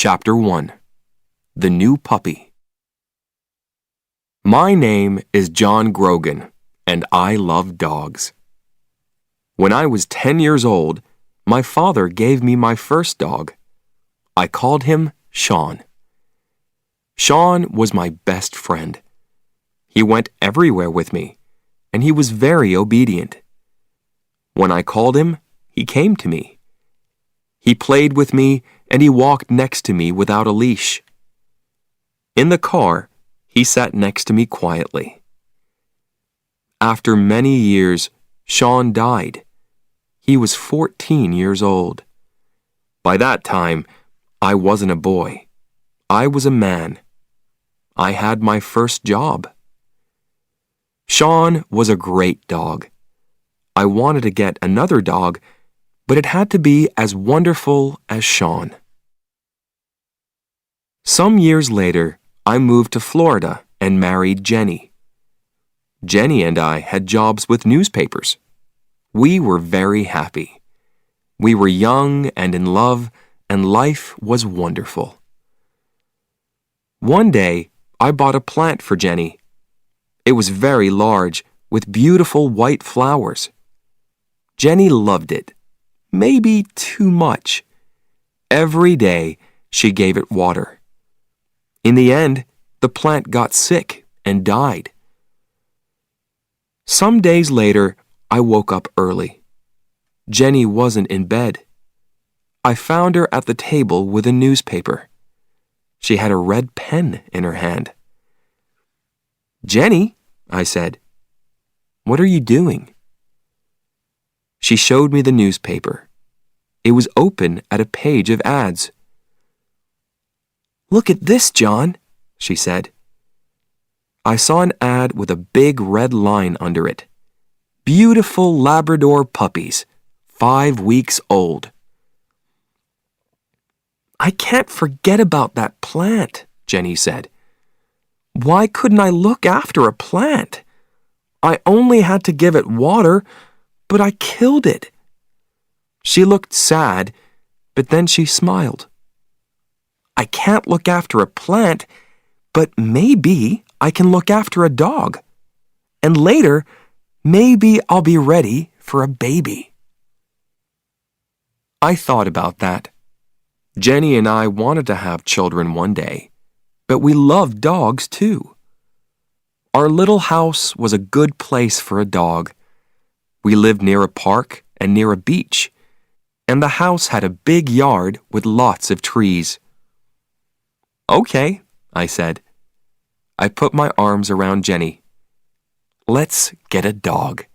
Chapter 1. The New Puppy. My name is John Grogan, and I love dogs. When I was 10 years old, my father gave me my first dog. I called him Sean. Sean was my best friend. He went everywhere with me, and he was very obedient. When I called him, he came to me. He played with me, and he walked next to me without a leash. In the car, he sat next to me quietly. After many years, Sean died. He was 14 years old. By that time, I wasn't a boy. I was a man. I had my first job. Sean was a great dog. I wanted to get another dog, but it had to be as wonderful as Sean. Some years later, I moved to Florida and married Jenny. Jenny and I had jobs with newspapers. We were very happy. We were young and in love, and life was wonderful. One day, I bought a plant for Jenny. It was very large, with beautiful white flowers. Jenny loved it, maybe too much. Every day, she gave it water. In the end, the plant got sick and died. Some days later, I woke up early. Jenny wasn't in bed. I found her at the table with a newspaper. She had a red pen in her hand. "Jenny," I said, "what are you doing?" She showed me the newspaper. It was open at a page of ads. "Look at this, John," she said. I saw an ad with a big red line under it. Beautiful Labrador puppies, 5 weeks old. "I can't forget about that plant," Jenny said. "Why couldn't I look after a plant? I only had to give it water, but I killed it." She looked sad, but then she smiled. "I can't look after a plant, but maybe I can look after a dog. And later, maybe I'll be ready for a baby." I thought about that. Jenny and I wanted to have children one day, but we loved dogs too. Our little house was a good place for a dog. We lived near a park and near a beach, and the house had a big yard with lots of trees. "Okay," I said. I put my arms around Jenny. "Let's get a dog."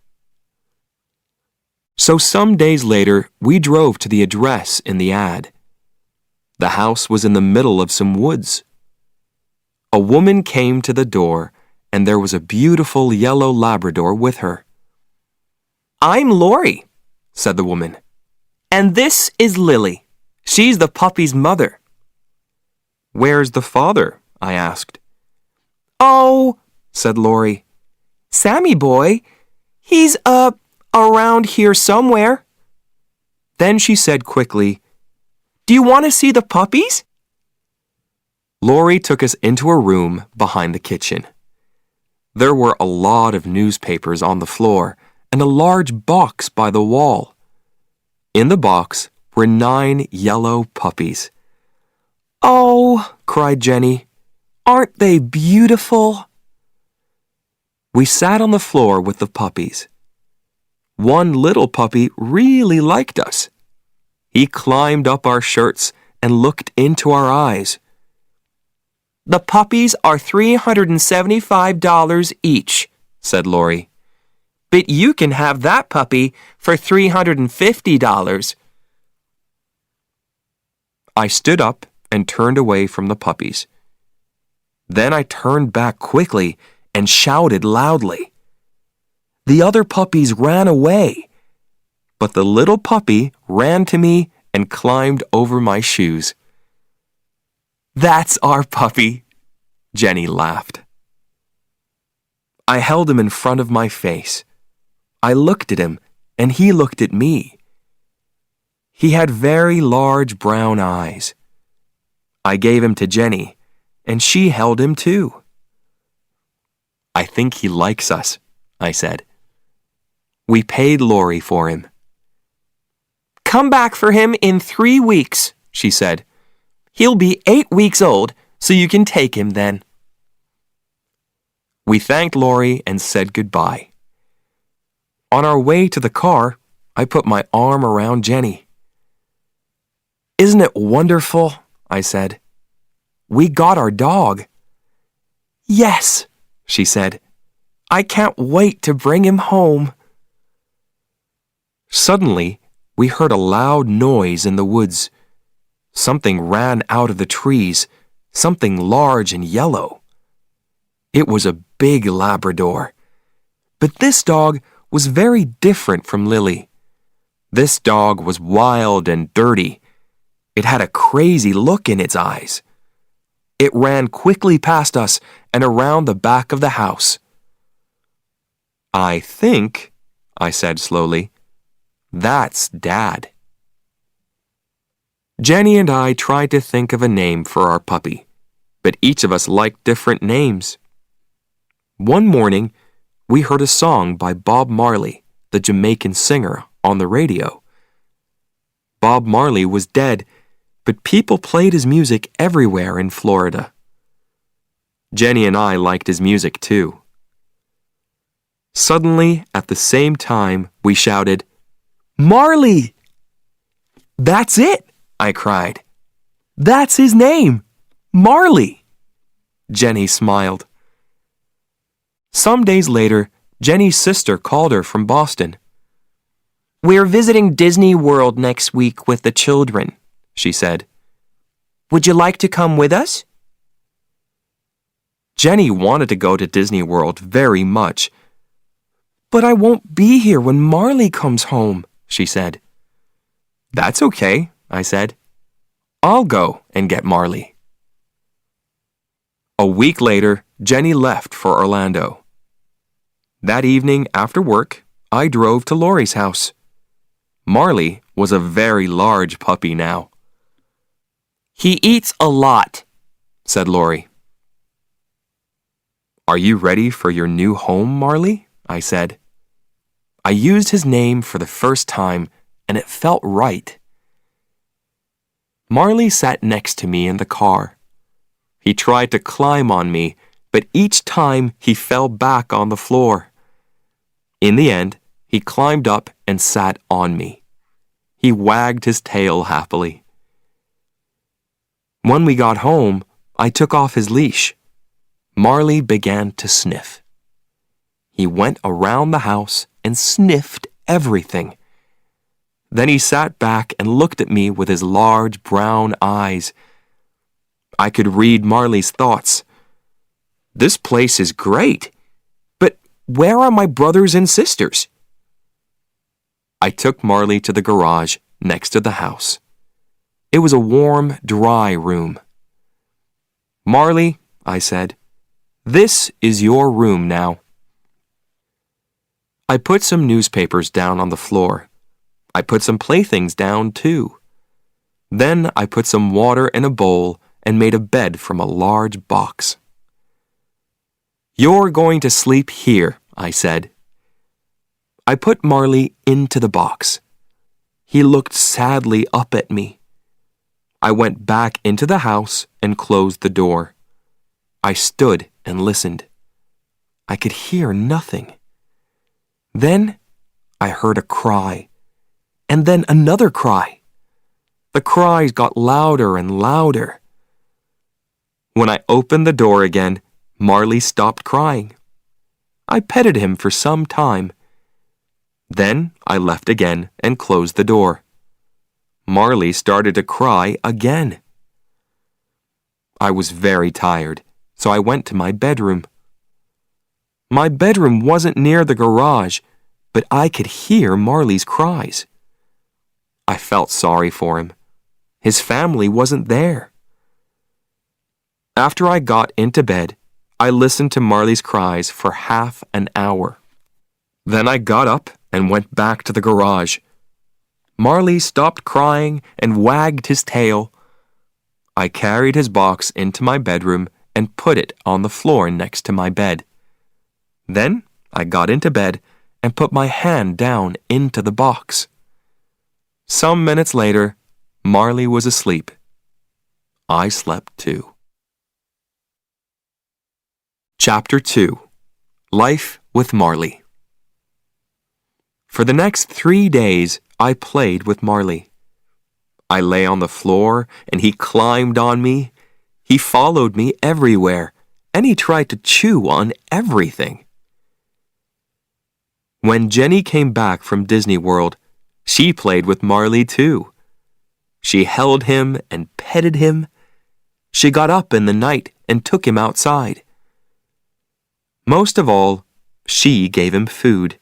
So some days later, we drove to the address in the ad. The house was in the middle of some woods. A woman came to the door, and there was a beautiful yellow Labrador with her. "I'm Lori," said the woman. "And this is Lily. She's the puppy's mother." "Where's the father?" I asked. "Oh," said Lori, "Sammy boy, he's around here somewhere." Then she said quickly, "Do you want to see the puppies?" Lori took us into a room behind the kitchen. There were a lot of newspapers on the floor and a large box by the wall. In the box were 9 yellow puppies. "Oh," cried Jenny, "aren't they beautiful?" We sat on the floor with the puppies. One little puppy really liked us. He climbed up our shirts and looked into our eyes. "The puppies are $375 each," said Lori. "But you can have that puppy for $350. I stood up and turned away from the puppies. Then I turned back quickly and shouted loudly. The other puppies ran away, but the little puppy ran to me and climbed over my shoes. "That's our puppy," Jenny laughed. I held him in front of my face. I looked at him, and he looked at me. He had very large brown eyes. I gave him to Jenny, and she held him too. I think he likes us, I said. We paid Lori for him. Come back for him in 3 weeks, she said. He'll be 8 weeks old, so you can take him then. We thanked Lori and said goodbye. On our way to the car, I put my arm around Jenny. Isn't it wonderful? I said. We got our dog. Yes, she said. I can't wait to bring him home. Suddenly, we heard a loud noise in the woods. Something ran out of the trees, something large and yellow. It was a big Labrador. But this dog was very different from Lily. This dog was wild and dirty. It had a crazy look in its eyes. It ran quickly past us and around the back of the house. I think, I said slowly, that's Dad. Jenny and I tried to think of a name for our puppy, but each of us liked different names. One morning, we heard a song by Bob Marley, the Jamaican singer, on the radio. Bob Marley was dead, but people played his music everywhere in Florida. Jenny and I liked his music too. Suddenly, at the same time, we shouted, Marley! That's it, I cried. That's his name, Marley. Jenny smiled. Some days later, Jenny's sister called her from Boston. We're visiting Disney World next week with the children, she said. Would you like to come with us? Jenny wanted to go to Disney World very much. But I won't be here when Marley comes home, she said. That's okay, I said. I'll go and get Marley. A week later, Jenny left for Orlando. That evening after work, I drove to Lori's house. Marley was a very large puppy now. He eats a lot, said Lori. Are you ready for your new home, Marley? I said. I used his name for the first time, and it felt right. Marley sat next to me in the car. He tried to climb on me, but each time he fell back on the floor. In the end, he climbed up and sat on me. He wagged his tail happily. When we got home, I took off his leash. Marley began to sniff. He went around the house and sniffed everything. Then he sat back and looked at me with his large brown eyes. I could read Marley's thoughts. This place is great, but where are my brothers and sisters? I took Marley to the garage next to the house. It was a warm, dry room. Marley, I said, this is your room now. I put some newspapers down on the floor. I put some playthings down too. Then I put some water in a bowl and made a bed from a large box. You're going to sleep here, I said. I put Marley into the box. He looked sadly up at me. I went back into the house and closed the door. I stood and listened. I could hear nothing. Then I heard a cry, and then another cry. The cries got louder and louder. When I opened the door again, Marley stopped crying. I petted him for some time. Then I left again and closed the door. Marley started to cry again. I was very tired, so I went to my bedroom. My bedroom wasn't near the garage, but I could hear Marley's cries. I felt sorry for him. His family wasn't there. After I got into bed, I listened to Marley's cries for half an hour. Then I got up and went back to the garage. Marley stopped crying and wagged his tail. I carried his box into my bedroom and put it on the floor next to my bed. Then I got into bed and put my hand down into the box. Some minutes later, Marley was asleep. I slept too. Chapter 2. Life with Marley. For the next 3 days, I played with Marley. I lay on the floor and he climbed on me. He followed me everywhere and he tried to chew on everything. When Jenny came back from Disney World, she played with Marley too. She held him and petted him. She got up in the night and took him outside. Most of all, she gave him food.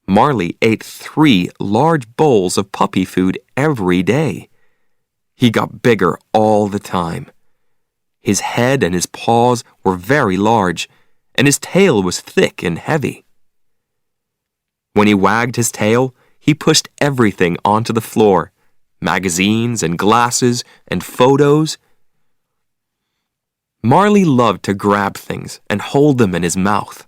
Marley ate 3 large bowls of puppy food every day. He got bigger all the time. His head and his paws were very large, and his tail was thick and heavy. When he wagged his tail, he pushed everything onto the floor, magazines and glasses and photos. Marley loved to grab things and hold them in his mouth.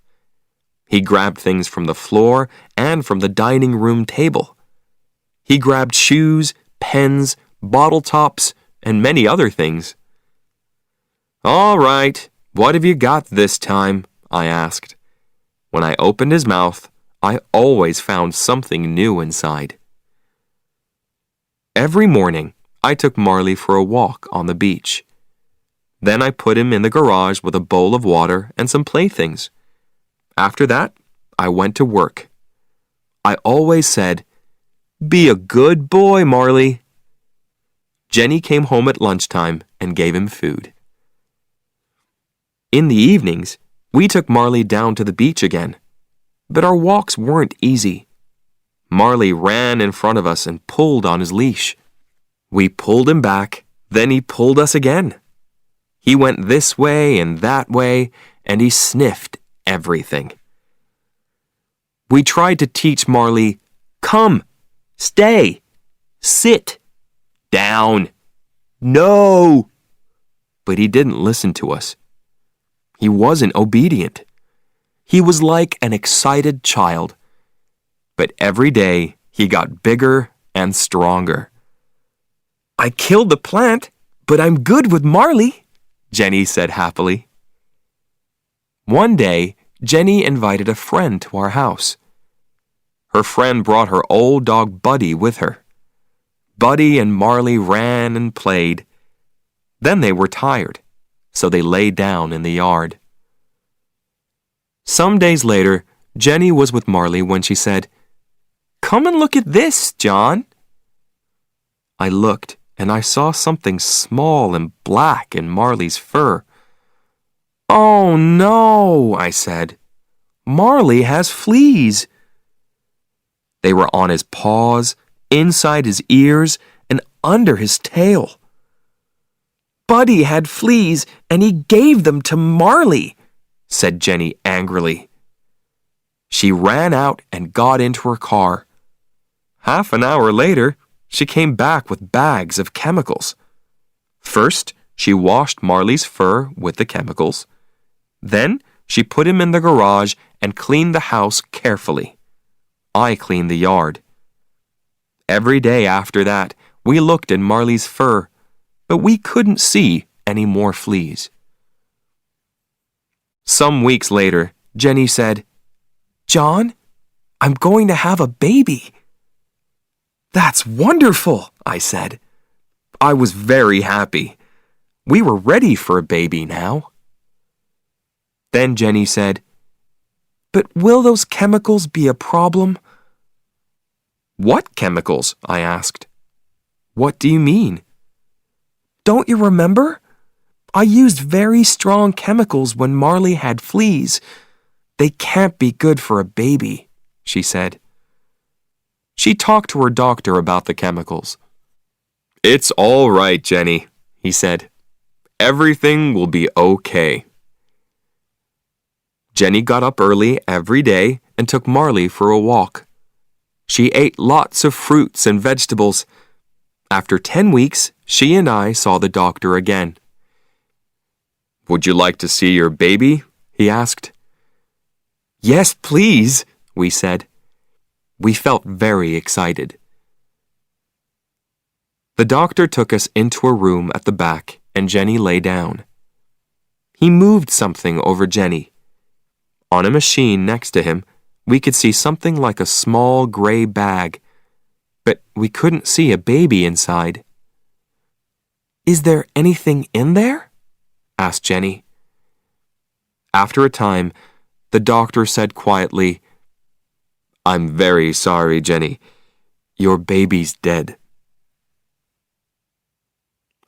He grabbed things from the floor and from the dining room table. He grabbed shoes, pens, bottle tops, and many other things. "All right, what have you got this time?" I asked. When I opened his mouth, I always found something new inside. Every morning, I took Marley for a walk on the beach. Then I put him in the garage with a bowl of water and some playthings. After that, I went to work. I always said, "Be a good boy, Marley." Jenny came home at lunchtime and gave him food. In the evenings, we took Marley down to the beach again. But our walks weren't easy. Marley ran in front of us and pulled on his leash. We pulled him back, then he pulled us again. He went this way and that way, and he sniffed everything. We tried to teach Marley, "Come, stay, sit, down, no." But he didn't listen to us. He wasn't obedient. He was like an excited child. But every day he got bigger and stronger. "I killed the plant, but I'm good with Marley," Jenny said happily. One day, Jenny invited a friend to our house. Her friend brought her old dog Buddy with her. Buddy and Marley ran and played. Then they were tired, so they lay down in the yard. Some days later, Jenny was with Marley when she said, "Come and look at this, John." I looked and I saw something small and black in Marley's fur. "Oh no," I said. "Marley has fleas." They were on his paws, inside his ears, and under his tail. "Buddy had fleas and he gave them to Marley," said Jenny angrily. She ran out and got into her car. Half an hour later, she came back with bags of chemicals. First, she washed Marley's fur with the chemicals. Then, she put him in the garage and cleaned the house carefully. I cleaned the yard. Every day after that, we looked in Marley's fur, but we couldn't see any more fleas. Some weeks later, Jenny said, "John, I'm going to have a baby." "That's wonderful," I said. I was very happy. We were ready for a baby now. Then Jenny said, "But will those chemicals be a problem?" "What chemicals?" I asked. "What do you mean?" "Don't you remember? I used very strong chemicals when Marley had fleas. They can't be good for a baby," she said. She talked to her doctor about the chemicals. "It's all right, Jenny," he said. "Everything will be okay." Jenny got up early every day and took Marley for a walk. She ate lots of fruits and vegetables. After 10 weeks, she and I saw the doctor again. "Would you like to see your baby?" he asked. "Yes, please," we said. We felt very excited. The doctor took us into a room at the back, and Jenny lay down. He moved something over Jenny. On a machine next to him, we could see something like a small gray bag, but we couldn't see a baby inside. "Is there anything in there?" asked Jenny. After a time, the doctor said quietly, "I'm very sorry, Jenny. Your baby's dead."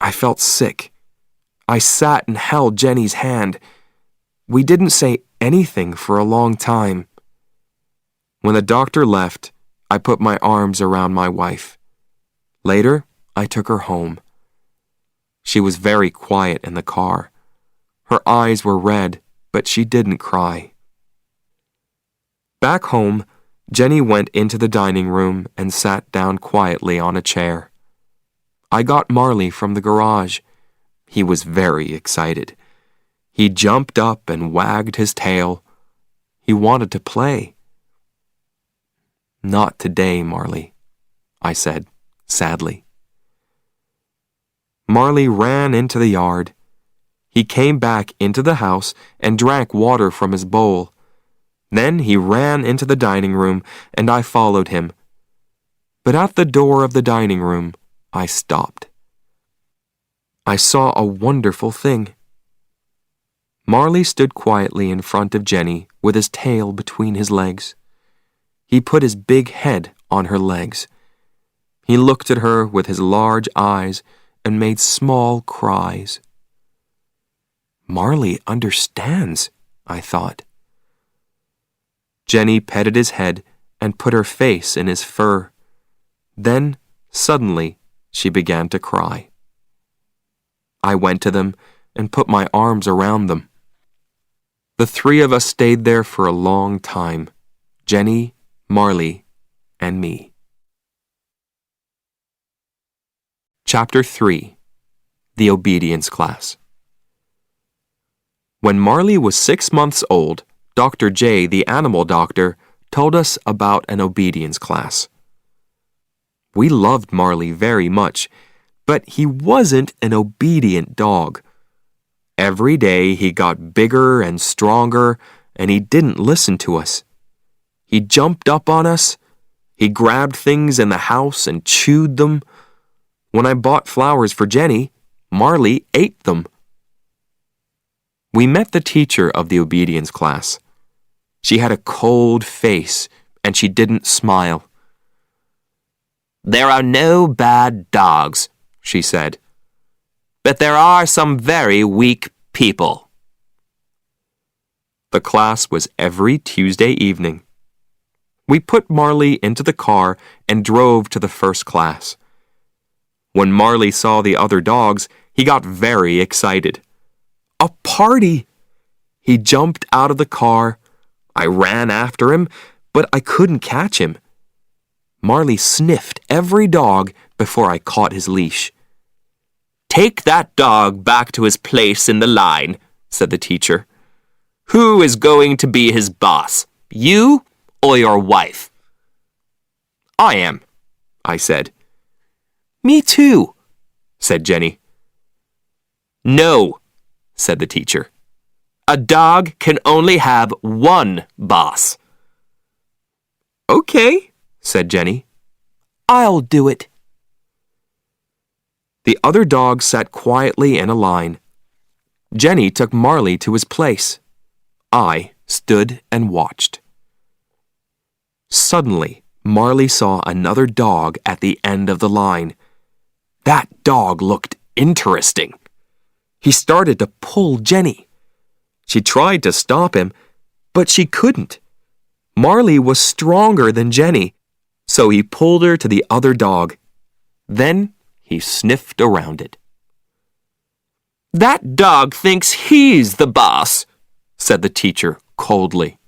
I felt sick. I sat and held Jenny's hand. We didn't say anything for a long time. When the doctor left, I put my arms around my wife. Later, I took her home. She was very quiet in the car. Her eyes were red, but she didn't cry. Back home, Jenny went into the dining room and sat down quietly on a chair. I got Marley from the garage. He was very excited. He jumped up and wagged his tail. He wanted to play. "Not today, Marley," I said, sadly. Marley ran into the yard. He came back into the house and drank water from his bowl. Then he ran into the dining room, and I followed him. But at the door of the dining room, I stopped. I saw a wonderful thing. Marley stood quietly in front of Jenny with his tail between his legs. He put his big head on her legs. He looked at her with his large eyes and made small cries. Marley understands, I thought. Jenny petted his head and put her face in his fur. Then, suddenly, she began to cry. I went to them and put my arms around them. The three of us stayed there for a long time, Jenny, Marley, and me. Chapter 3. The Obedience Class. When Marley was 6 months old, Dr. J, the animal doctor, told us about an obedience class. We loved Marley very much, but he wasn't an obedient dog. Every day he got bigger and stronger, and he didn't listen to us. He jumped up on us. He grabbed things in the house and chewed them. When I bought flowers for Jenny, Marley ate them. We met the teacher of the obedience class. She had a cold face, and she didn't smile. "There are no bad dogs," she said, "but there are some very weak people." The class was every Tuesday evening. We put Marley into the car and drove to the first class. When Marley saw the other dogs, he got very excited. "A party!" He jumped out of the car. I ran after him, but I couldn't catch him. Marley sniffed every dog before I caught his leash. "Take that dog back to his place in the line," said the teacher. "Who is going to be his boss, you or your wife?" "I am," I said. "Me too," said Jenny. "No," said the teacher. "A dog can only have one boss." "Okay," said Jenny. "I'll do it." The other dogs sat quietly in a line. Jenny took Marley to his place. I stood and watched. Suddenly, Marley saw another dog at the end of the line. That dog looked interesting. He started to pull Jenny. She tried to stop him, but she couldn't. Marley was stronger than Jenny, so he pulled her to the other dog. Then he sniffed around it. "That dog thinks he's the boss," said the teacher coldly.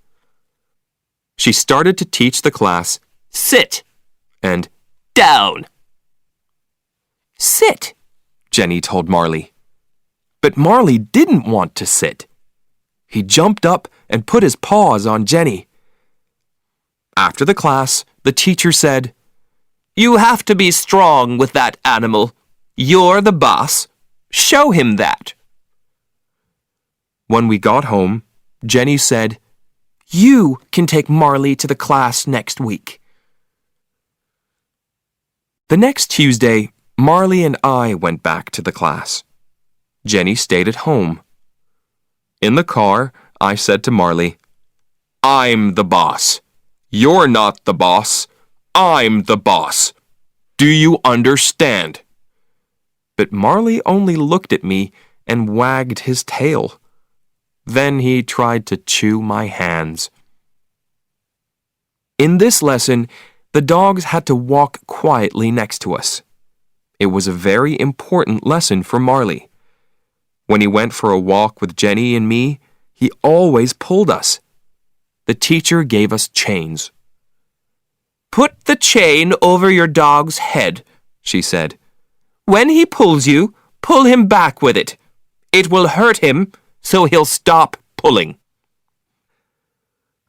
She started to teach the class, "Sit," and "Down." "Sit," Jenny told Marley. But Marley didn't want to sit. He jumped up and put his paws on Jenny. After the class, the teacher said, "You have to be strong with that animal. You're the boss. Show him that." When we got home, Jenny said, "You can take Marley to the class next week." The next Tuesday, Marley and I went back to the class. Jenny stayed at home. In the car, I said to Marley, "I'm the boss. You're not the boss. I'm the boss. Do you understand?" But Marley only looked at me and wagged his tail. Then he tried to chew my hands. In this lesson, the dogs had to walk quietly next to us. It was a very important lesson for Marley. When he went for a walk with Jenny and me, he always pulled us. The teacher gave us chains. "Put the chain over your dog's head," she said. "When he pulls you, pull him back with it. It will hurt him, so he'll stop pulling."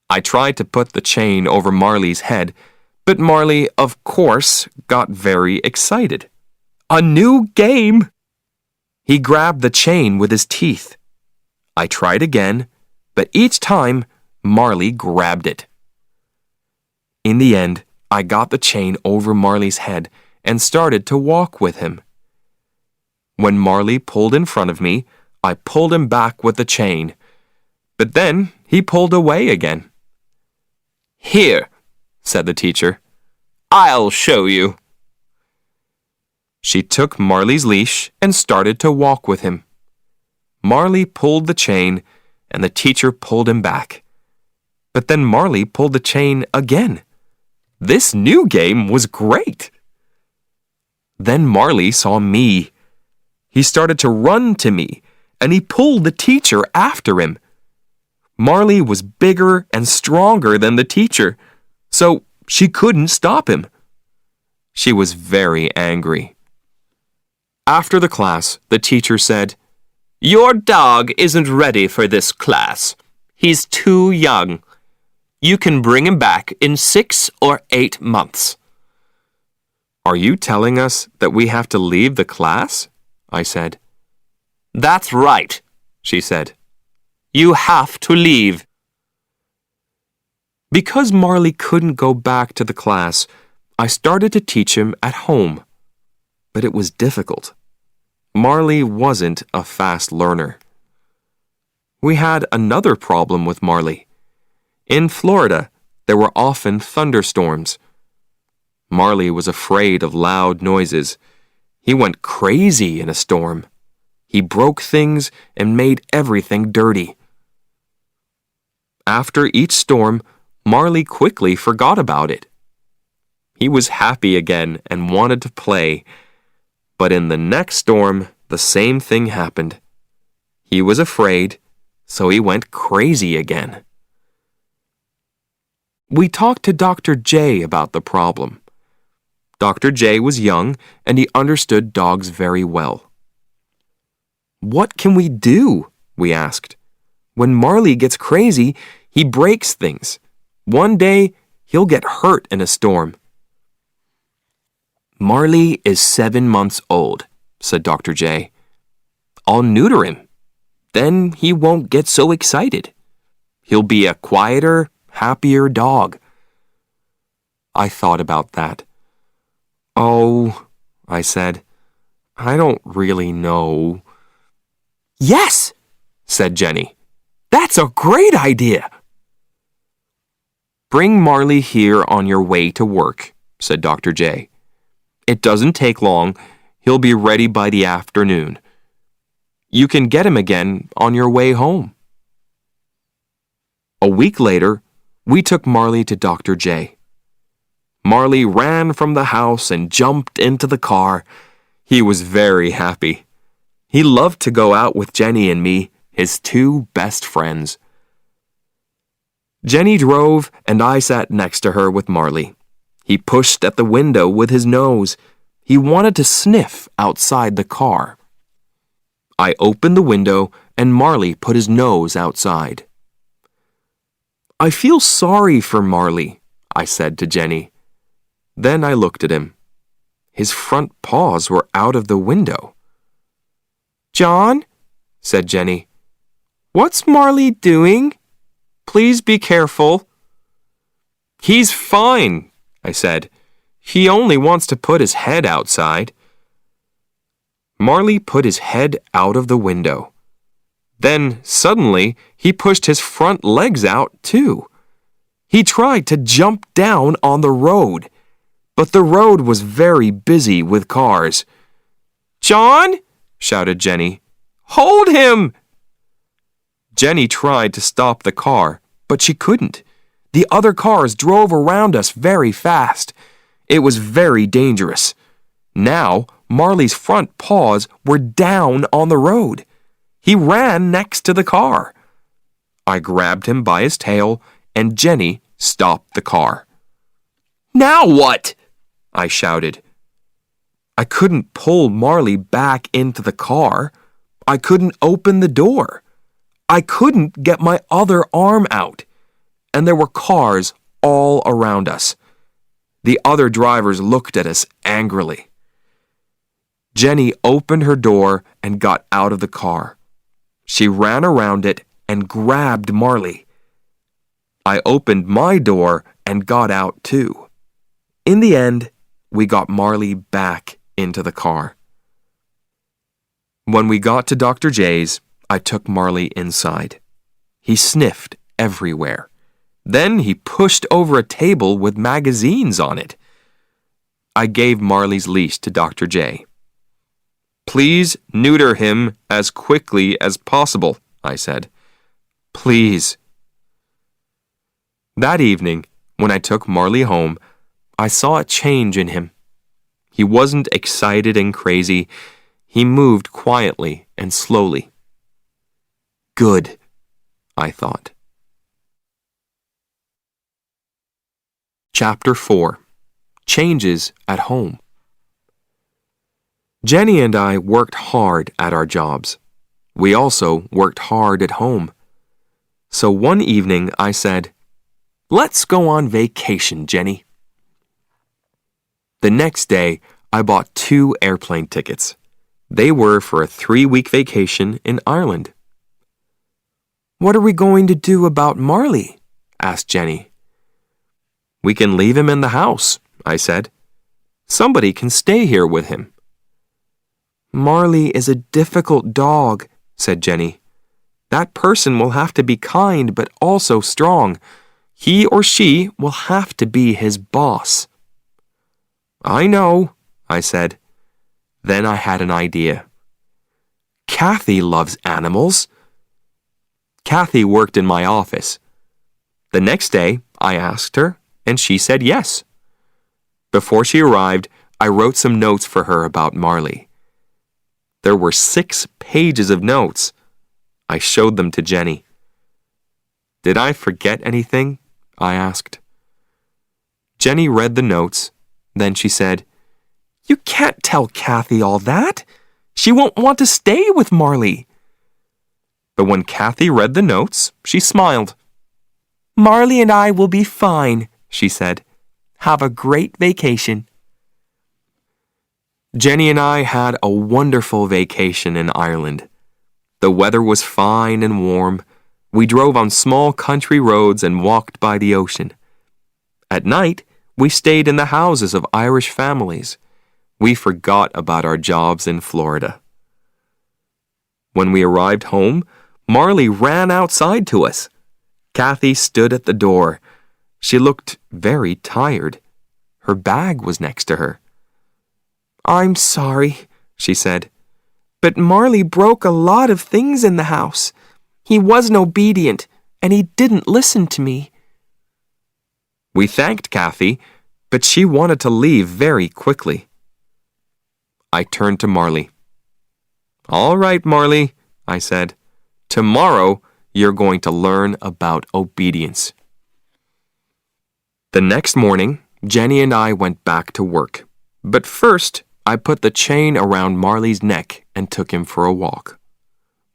I tried to put the chain over Marley's head, but Marley, of course, got very excited. A new game! He grabbed the chain with his teeth. I tried again, but each time, Marley grabbed it. In the end, I got the chain over Marley's head and started to walk with him. When Marley pulled in front of me, I pulled him back with the chain, but then he pulled away again. "Here," said the teacher. "I'll show you." She took Marley's leash and started to walk with him. Marley pulled the chain and the teacher pulled him back. But then Marley pulled the chain again. This new game was great. Then Marley saw me. He started to run to me and he pulled the teacher after him. Marley was bigger and stronger than the teacher, so she couldn't stop him. She was very angry. After the class, the teacher said, "Your dog isn't ready for this class. He's too young. You can bring him back in 6 or 8 months." "Are you telling us that we have to leave the class?" I said. "That's right," she said. "You have to leave." Because Marley couldn't go back to the class, I started to teach him at home. But it was difficult. Marley wasn't a fast learner. We had another problem with Marley. In Florida, there were often thunderstorms. Marley was afraid of loud noises. He went crazy in a storm. He broke things and made everything dirty. After each storm, Marley quickly forgot about it. He was happy again and wanted to play. But in the next storm, the same thing happened. He was afraid, so he went crazy again. We talked to Dr. J about the problem. Dr. J was young and he understood dogs very well. "What can we do?" we asked. "When Marley gets crazy, he breaks things. One day, he'll get hurt in a storm." "Marley is 7 months old," said Dr. J. "I'll neuter him. Then he won't get so excited. He'll be a quieter, happier dog." I thought about that. "Oh," I said, "I don't really know." "Yes," said Jenny. "That's a great idea." "Bring Marley here on your way to work," said Dr. J. "It doesn't take long. He'll be ready by the afternoon. You can get him again on your way home." A week later, we took Marley to Dr. J. Marley ran from the house and jumped into the car. He was very happy. He loved to go out with Jenny and me, his 2 best friends. Jenny drove and I sat next to her with Marley. He pushed at the window with his nose. He wanted to sniff outside the car. I opened the window and Marley put his nose outside. "I feel sorry for Marley," I said to Jenny. Then I looked at him. His front paws were out of the window. "John," said Jenny, "what's Marley doing? Please be careful." "He's fine," I said. "He only wants to put his head outside." Marley put his head out of the window. Then, suddenly, he pushed his front legs out, too. He tried to jump down on the road, but the road was very busy with cars. "John!" shouted Jenny. "Hold him!" Jenny tried to stop the car, but she couldn't. The other cars drove around us very fast. It was very dangerous. Now, Marley's front paws were down on the road. He ran next to the car. I grabbed him by his tail, and Jenny stopped the car. "Now what?" I shouted. I couldn't pull Marley back into the car. I couldn't open the door. I couldn't get my other arm out. And there were cars all around us. The other drivers looked at us angrily. Jenny opened her door and got out of the car. She ran around it and grabbed Marley. I opened my door and got out too. In the end, we got Marley back into the car. When we got to Dr. J's, I took Marley inside. He sniffed everywhere. Then he pushed over a table with magazines on it. I gave Marley's leash to Dr. J. "Please neuter him as quickly as possible," I said. "Please." That evening, when I took Marley home, I saw a change in him. He wasn't excited and crazy. He moved quietly and slowly. Good, I thought. Chapter 4. Changes at Home. Jenny and I worked hard at our jobs. We also worked hard at home. So one evening I said, "Let's go on vacation, Jenny." The next day, I bought 2 airplane tickets. They were for a 3-week vacation in Ireland. "What are we going to do about Marley?" asked Jenny. "We can leave him in the house," I said. "Somebody can stay here with him." "Marley is a difficult dog," said Jenny. "That person will have to be kind but also strong. He or she will have to be his boss." "I know," I said. Then I had an idea. "Kathy loves animals." Kathy worked in my office. The next day, I asked her, and she said yes. Before she arrived, I wrote some notes for her about Marley. There were 6 pages of notes. I showed them to Jenny. "Did I forget anything?" I asked. Jenny read the notes. Then she said, "You can't tell Kathy all that. She won't want to stay with Marley." But when Kathy read the notes, she smiled. "Marley and I will be fine," she said. "Have a great vacation." Jenny and I had a wonderful vacation in Ireland. The weather was fine and warm. We drove on small country roads and walked by the ocean. At night, we stayed in the houses of Irish families. We forgot about our jobs in Florida. When we arrived home, Marley ran outside to us. Kathy stood at the door. She looked very tired. Her bag was next to her. "I'm sorry," she said, "but Marley broke a lot of things in the house. He wasn't obedient, and he didn't listen to me." We thanked Kathy, but she wanted to leave very quickly. I turned to Marley. "All right, Marley," I said. "Tomorrow you're going to learn about obedience." The next morning, Jenny and I went back to work. But first, I put the chain around Marley's neck and took him for a walk.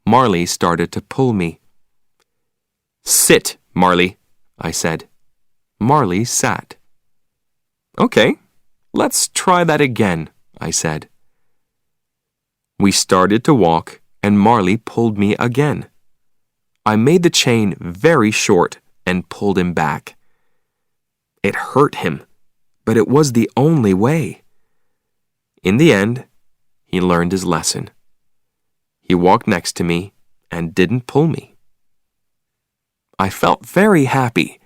Marley started to pull me. "Sit, Marley," I said. Marley sat. "Okay, let's try that again," I said. We started to walk, and Marley pulled me again. I made the chain very short and pulled him back. It hurt him, but it was the only way. In the end, he learned his lesson. He walked next to me and didn't pull me. I felt very happy.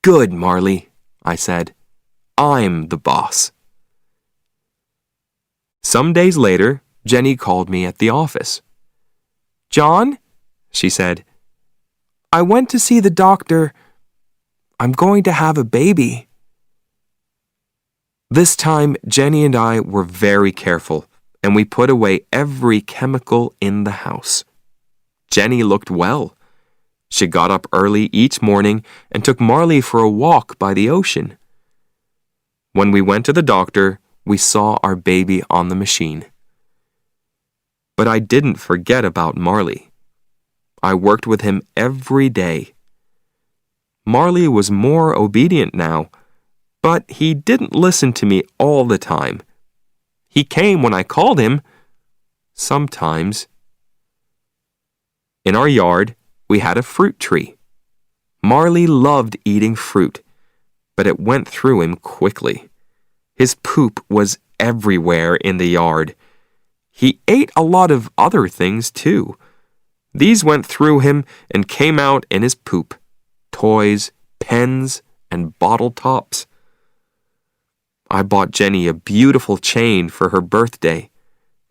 "Good, Marley," I said. "I'm the boss." Some days later, Jenny called me at the office. "John," she said, "I went to see the doctor. I'm going to have a baby." This time, Jenny and I were very careful, and we put away every chemical in the house. Jenny looked well. She got up early each morning and took Marley for a walk by the ocean. When we went to the doctor, we saw our baby on the machine. But I didn't forget about Marley. I worked with him every day. Marley was more obedient now, but he didn't listen to me all the time. He came when I called him. Sometimes. In our yard, we had a fruit tree. Marley loved eating fruit, but it went through him quickly. His poop was everywhere in the yard. He ate a lot of other things too. These went through him and came out in his poop: toys, pens, and bottle tops. I bought Jenny a beautiful chain for her birthday.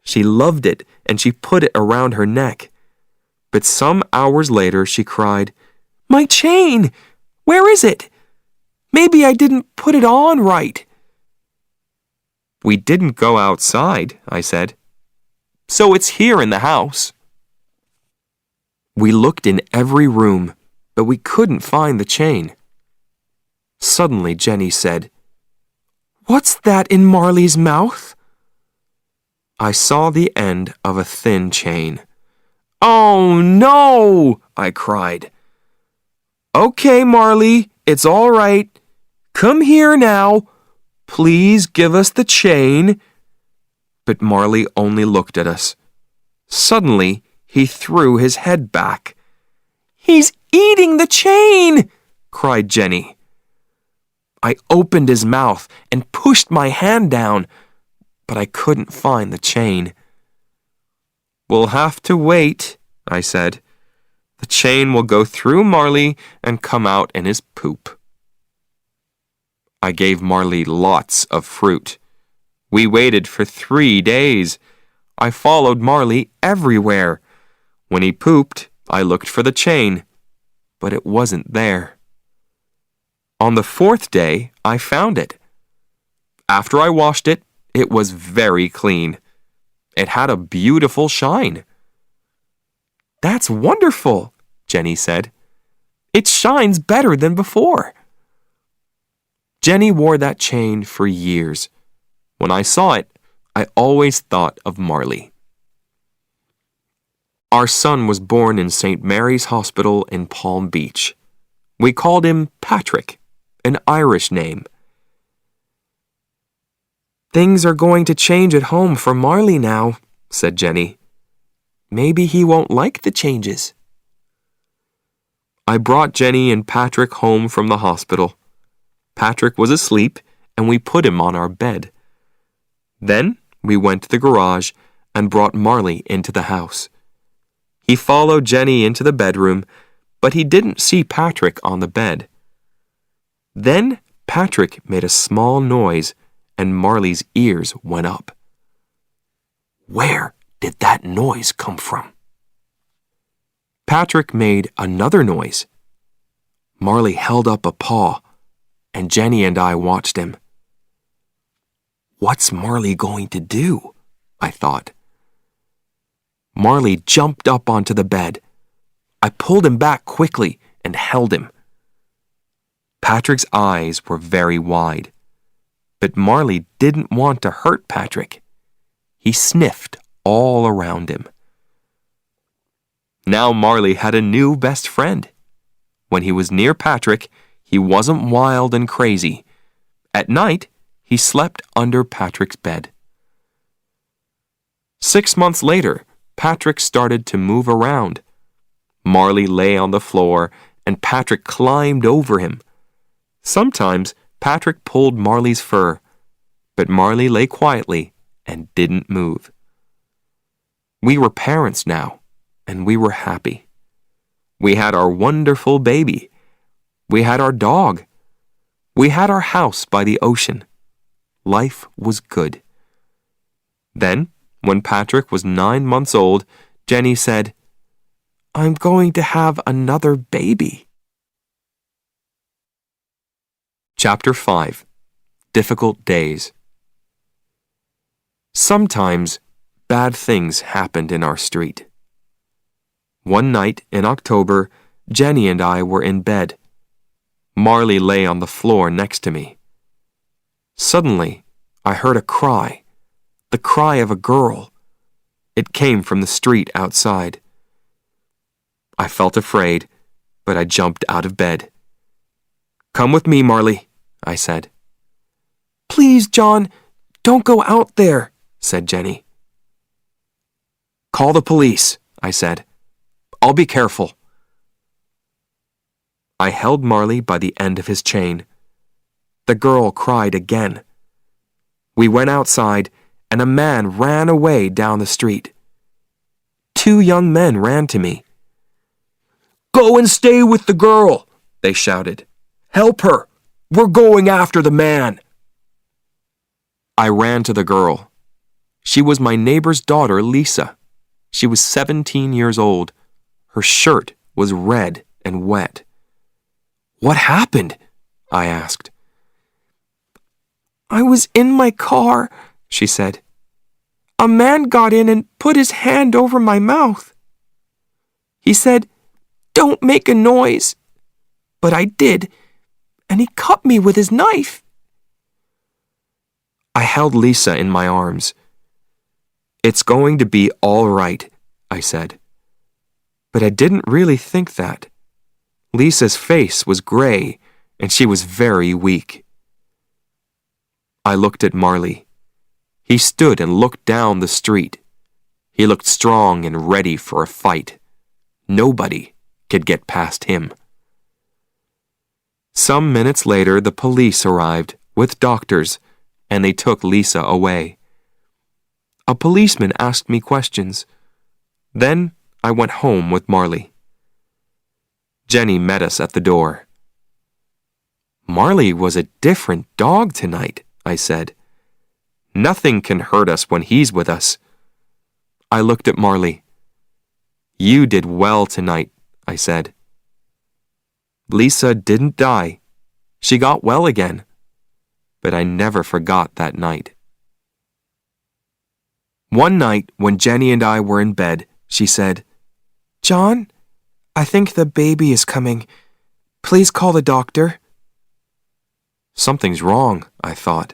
She loved it and she put it around her neck. But some hours later she cried, "My chain! Where is it? Maybe I didn't put it on right." "We didn't go outside," I said. "So it's here in the house." We looked in every room, but we couldn't find the chain. Suddenly Jenny said, "What's that in Marley's mouth?" I saw the end of a thin chain. "Oh no!" I cried. "Okay, Marley, it's all right. Come here now. Please give us the chain." But Marley only looked at us. Suddenly, he threw his head back. "He's eating the chain!" cried Jenny. I opened his mouth and pushed my hand down, but I couldn't find the chain. "We'll have to wait," I said. "The chain will go through Marley and come out in his poop." I gave Marley lots of fruit. We waited for 3 days. I followed Marley everywhere. When he pooped, I looked for the chain, but it wasn't there. On the 4th day, I found it. After I washed it, it was very clean. It had a beautiful shine. "That's wonderful," Jenny said. "It shines better than before." Jenny wore that chain for years. When I saw it, I always thought of Marley. Our son was born in St. Mary's Hospital in Palm Beach. We called him Patrick, an Irish name. "Things are going to change at home for Marley now," said Jenny. "Maybe he won't like the changes." I brought Jenny and Patrick home from the hospital. Patrick was asleep, and we put him on our bed. Then we went to the garage and brought Marley into the house. He followed Jenny into the bedroom, but he didn't see Patrick on the bed. Then Patrick made a small noise, and Marley's ears went up. Where did that noise come from? Patrick made another noise. Marley held up a paw, and Jenny and I watched him. What's Marley going to do? I thought. Marley jumped up onto the bed. I pulled him back quickly and held him. Patrick's eyes were very wide, But Marley didn't want to hurt Patrick. He sniffed all around him. Now Marley had a new best friend. When he was near Patrick, he wasn't wild and crazy. At night, he slept under Patrick's bed. 6 months later, Patrick started to move around. Marley lay on the floor, and Patrick climbed over him. Sometimes Patrick pulled Marley's fur, but Marley lay quietly and didn't move. We were parents now, and we were happy. We had our wonderful baby. We had our dog. We had our house by the ocean. Life was good. Then, when Patrick was 9 months old, Jenny said, "I'm going to have another baby." Chapter 5. Difficult Days. Sometimes bad things happened in our street. One night in October, Jenny and I were in bed. Marley lay on the floor next to me. Suddenly, I heard a cry, the cry of a girl. It came from the street outside. I felt afraid, but I jumped out of bed. "Come with me, Marley," I said. "Please, John, don't go out there," said Jenny. "Call the police," I said. "I'll be careful." I held Marley by the end of his chain. The girl cried again. We went outside, and a man ran away down the street. 2 young men ran to me. "Go and stay with the girl," they shouted. "Help her. We're going after the man." I ran to the girl. She was my neighbor's daughter, Lisa. She was 17 years old. Her shirt was red and wet. "What happened?" I asked. "I was in my car," she said. "A man got in and put his hand over my mouth. He said, 'Don't make a noise.' But I did, and he cut me with his knife." I held Lisa in my arms. "It's going to be all right," I said. But I didn't really think that. Lisa's face was gray, and she was very weak. I looked at Marley. He stood and looked down the street. He looked strong and ready for a fight. Nobody could get past him. Some minutes later, the police arrived with doctors, and they took Lisa away. A policeman asked me questions. Then I went home with Marley. Jenny met us at the door. "Marley was a different dog tonight," I said. "Nothing can hurt us when he's with us." I looked at Marley. "You did well tonight," I said. Lisa didn't die. She got well again. But I never forgot that night. One night when Jenny and I were in bed, she said, "John, I think the baby is coming. Please call the doctor." Something's wrong, I thought.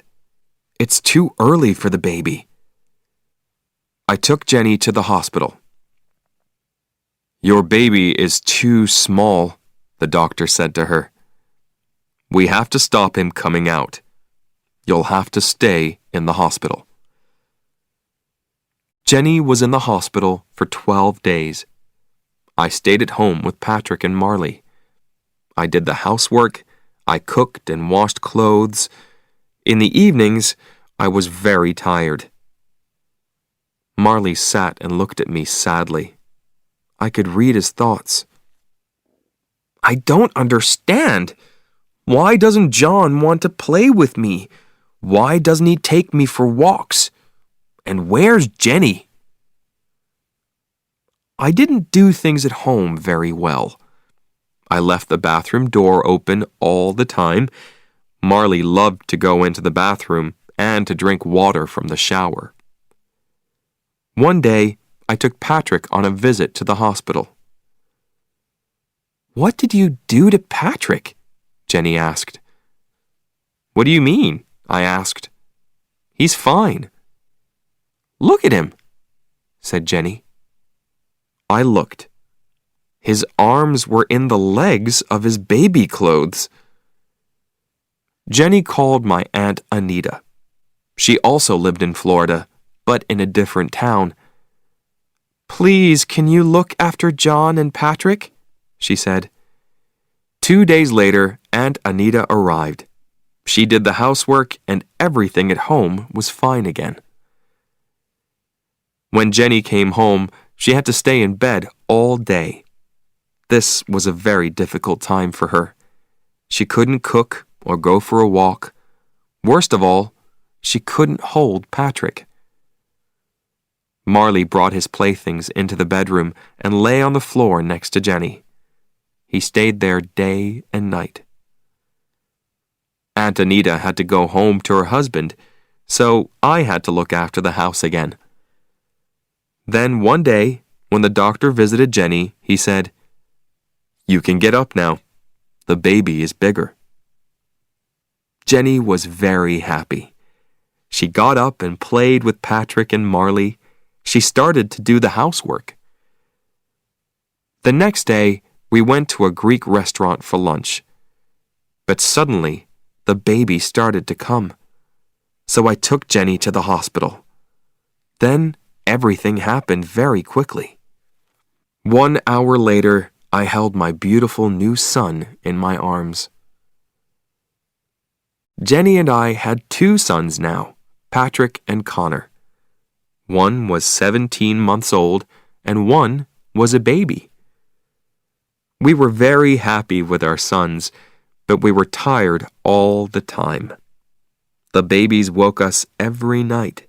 It's too early for the baby. I took Jenny to the hospital. "Your baby is too small," the doctor said to her. "We have to stop him coming out. You'll have to stay in the hospital." Jenny was in the hospital for 12 days. I stayed at home with Patrick and Marley. I did the housework, I cooked and washed clothes. In the evenings, I was very tired. Marley sat and looked at me sadly. I could read his thoughts. "I don't understand. Why doesn't John want to play with me? Why doesn't he take me for walks? And where's Jenny?" I didn't do things at home very well. I left the bathroom door open all the time. Marley loved to go into the bathroom and to drink water from the shower. One day, I took Patrick on a visit to the hospital. "What did you do to Patrick?" Jenny asked. "What do you mean?" I asked. He's fine. Look at him, said Jenny. I looked. His arms were in the legs of his baby clothes. Jenny called my Aunt Anita. She also lived in Florida, but in a different town. Please, can you look after John and Patrick? She said. 2 days later, Aunt Anita arrived. She did the housework and everything at home was fine again. When Jenny came home, she had to stay in bed all day. This was a very difficult time for her. She couldn't cook or go for a walk. Worst of all, she couldn't hold Patrick. Marley brought his playthings into the bedroom and lay on the floor next to Jenny. He stayed there day and night. Aunt Anita had to go home to her husband, so I had to look after the house again. Then one day, when the doctor visited Jenny, he said, "You can get up now. The baby is bigger." Jenny was very happy. She got up and played with Patrick and Marley. She started to do the housework. The next day, we went to a Greek restaurant for lunch. But suddenly, the baby started to come. So I took Jenny to the hospital. Then everything happened very quickly. 1 hour later, I held my beautiful new son in my arms. Jenny and I had 2 sons now, Patrick and Connor. One was 17 months old and one was a baby. We were very happy with our sons, but we were tired all the time. The babies woke us every night.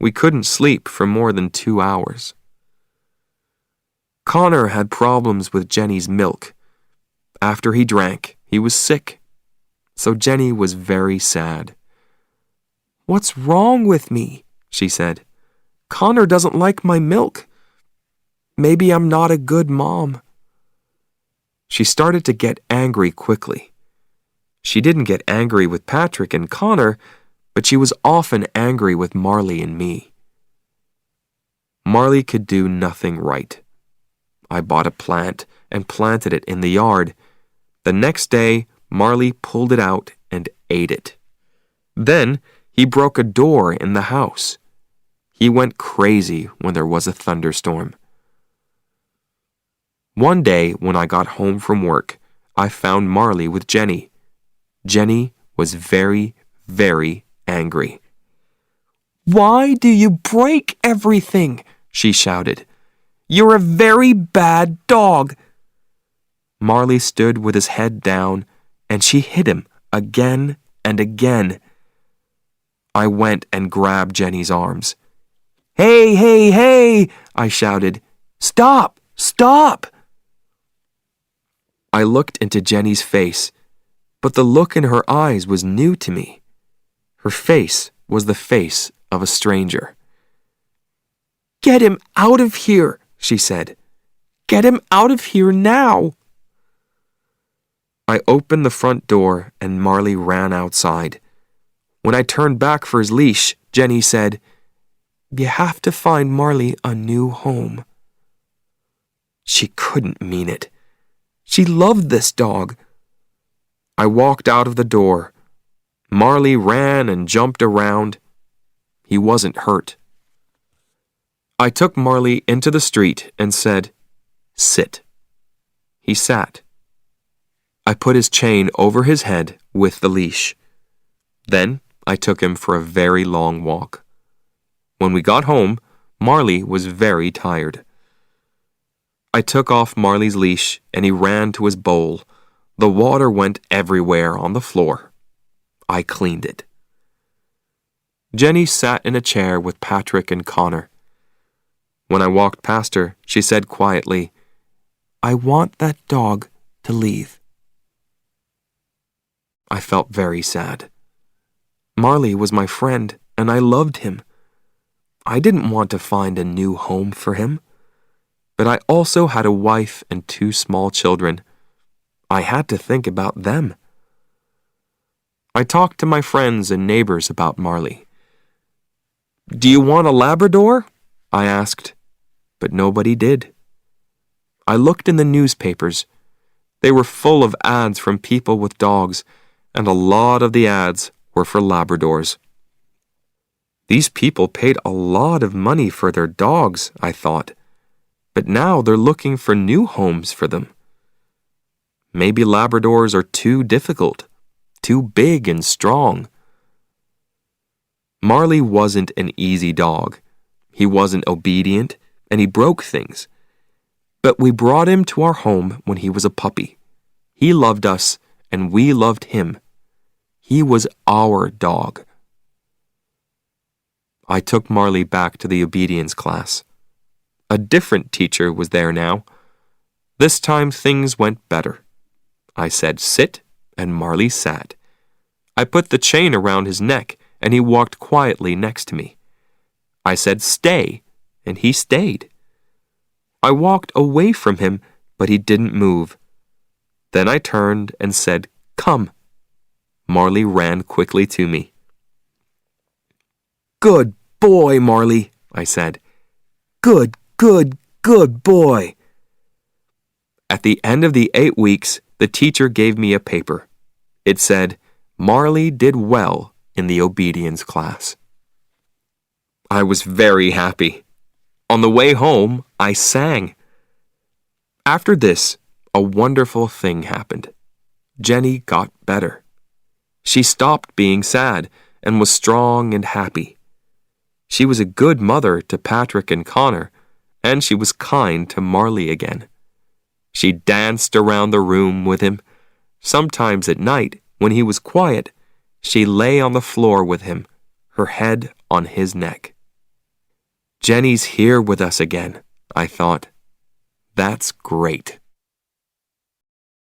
We couldn't sleep for more than 2 hours. Connor had problems with Jenny's milk. After he drank, he was sick. So Jenny was very sad. "What's wrong with me?" she said. "Connor doesn't like my milk. Maybe I'm not a good mom." She started to get angry quickly. She didn't get angry with Patrick and Connor, but she was often angry with Marley and me. Marley could do nothing right. I bought a plant and planted it in the yard. The next day, Marley pulled it out and ate it. Then he broke a door in the house. He went crazy when there was a thunderstorm. One day when I got home from work, I found Marley with Jenny. Jenny was very, very angry. "Why do you break everything?" she shouted. "You're a very bad dog." Marley stood with his head down, and she hit him again and again. I went and grabbed Jenny's arms. "Hey, hey, hey!" I shouted. "Stop! Stop!" I looked into Jenny's face, but the look in her eyes was new to me. Her face was the face of a stranger. "Get him out of here," she said. "Get him out of here now." I opened the front door and Marley ran outside. When I turned back for his leash, Jenny said, "You have to find Marley a new home." She couldn't mean it. She loved this dog. I walked out of the door. Marley ran and jumped around. He wasn't hurt. I took Marley into the street and said, "Sit." He sat. I put his chain over his head with the leash. Then I took him for a very long walk. When we got home, Marley was very tired. I took off Marley's leash and he ran to his bowl. The water went everywhere on the floor. I cleaned it. Jenny sat in a chair with Patrick and Connor. When I walked past her, she said quietly, "I want that dog to leave." I felt very sad. Marley was my friend, and I loved him. I didn't want to find a new home for him. But I also had a wife and 2 small children. I had to think about them. I talked to my friends and neighbors about Marley. "Do you want a Labrador?" I asked, but nobody did. I looked in the newspapers. They were full of ads from people with dogs, and a lot of the ads were for Labradors. These people paid a lot of money for their dogs, I thought, but now they're looking for new homes for them. Maybe Labradors are too difficult, too big and strong. Marley wasn't an easy dog. He wasn't obedient, and he broke things. But we brought him to our home when he was a puppy. He loved us, and we loved him. He was our dog. I took Marley back to the obedience class. A different teacher was there now. This time things went better. I said sit, and Marley sat. I put the chain around his neck, and he walked quietly next to me. I said stay, and he stayed. I walked away from him, but he didn't move. Then I turned and said, "Come." Marley ran quickly to me. "Good boy, Marley," I said. "Good, good, good boy." At the end of the 8 weeks, the teacher gave me a paper. It said, "Marley did well in the obedience class." I was very happy. On the way home, I sang. After this, a wonderful thing happened. Jenny got better. She stopped being sad and was strong and happy. She was a good mother to Patrick and Connor, and she was kind to Marley again. She danced around the room with him. Sometimes at night, when he was quiet, she lay on the floor with him, her head on his neck. Jenny's here with us again, I thought. That's great.